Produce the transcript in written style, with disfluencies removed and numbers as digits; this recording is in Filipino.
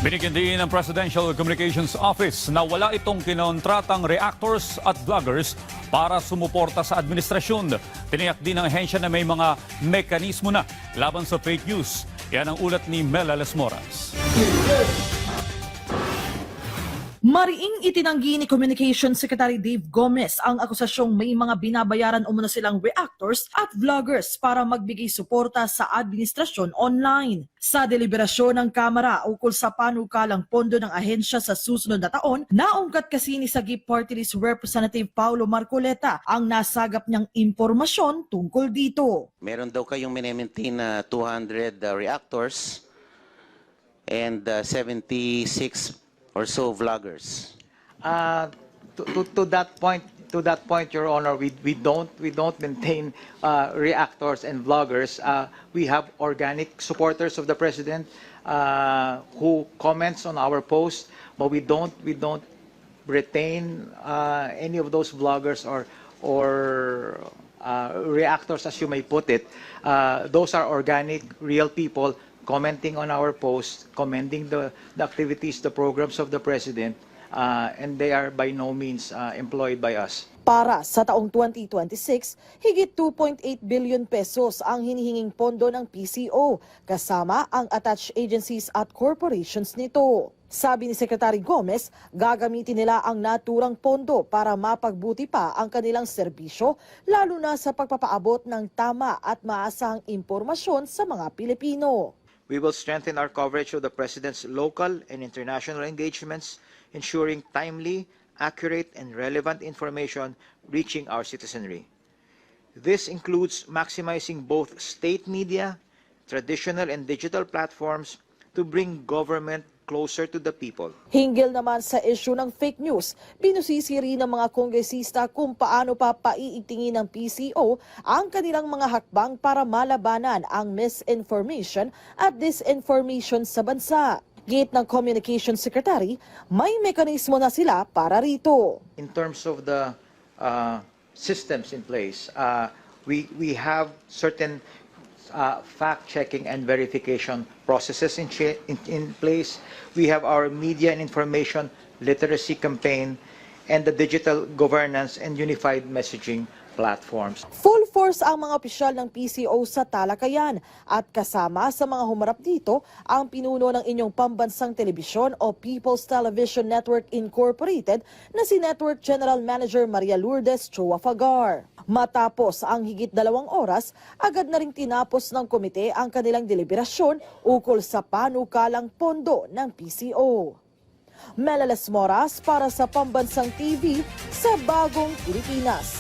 Binigyan din ng Presidential Communications Office na wala itong kinontratang reactors at vloggers para sumuporta sa administrasyon. Tiniyak din ng ahensya na may mga mekanismo na laban sa fake news. Yan ang ulat ni Mela Las Moras. Mariing itinanggi ni Communications Secretary Dave Gomez ang akusasyong may mga binabayaran umano silang reactors at vloggers para magbigay suporta sa administrasyon online. Sa deliberasyon ng Kamara ukol sa panukalang pondo ng ahensya sa susunod na taon, naungkat kasi ni Sagip Party List Representative Paulo Marcoleta ang nasagap niyang impormasyon tungkol dito. Meron daw kayong minimaintain na 200 reactors and 76 or so vloggers. To that point, Your Honor, we don't maintain reactors and vloggers. We have organic supporters of the president who comments on our post, but we don't retain any of those vloggers or reactors, as you may put it. Those are organic, real people commenting on our posts, commending the activities, the programs of the President, and they are by no means employed by us. Para sa taong 2026, higit 2.8 billion pesos ang hinihinging pondo ng PCO, kasama ang attached agencies at corporations nito. Sabi ni Secretary Gomez, gagamitin nila ang naturang pondo para mapagbuti pa ang kanilang serbisyo, lalo na sa pagpapaabot ng tama at maasahang impormasyon sa mga Pilipino. We will strengthen our coverage of the President's local and international engagements, ensuring timely, accurate, and relevant information reaching our citizenry. This includes maximizing both state media, traditional and digital platforms to bring government closer to the people. Hinggil naman sa issue ng fake news, binusisi rin ng mga kongresista kung paano pa paiitingin ng PCO ang kanilang mga hakbang para malabanan ang misinformation at disinformation sa bansa. Gate ng Communications Secretary, may mekanismo na sila para rito. In terms of the systems in place, we have certain fact-checking and verification processes in place. We have our media and information literacy campaign and the digital governance and unified messaging platforms. Full force ang mga opisyal ng PCO sa talakayan at kasama sa mga humarap dito ang pinuno ng inyong pambansang telebisyon o People's Television Network Incorporated na si Network General Manager Maria Lourdes Chua Fagar. Matapos ang higit 2 oras, agad na ring tinapos ng komite ang kanilang deliberasyon ukol sa panukalang pondo ng PCO. Mela Las Moras para sa Pambansang TV sa Bagong Pilipinas.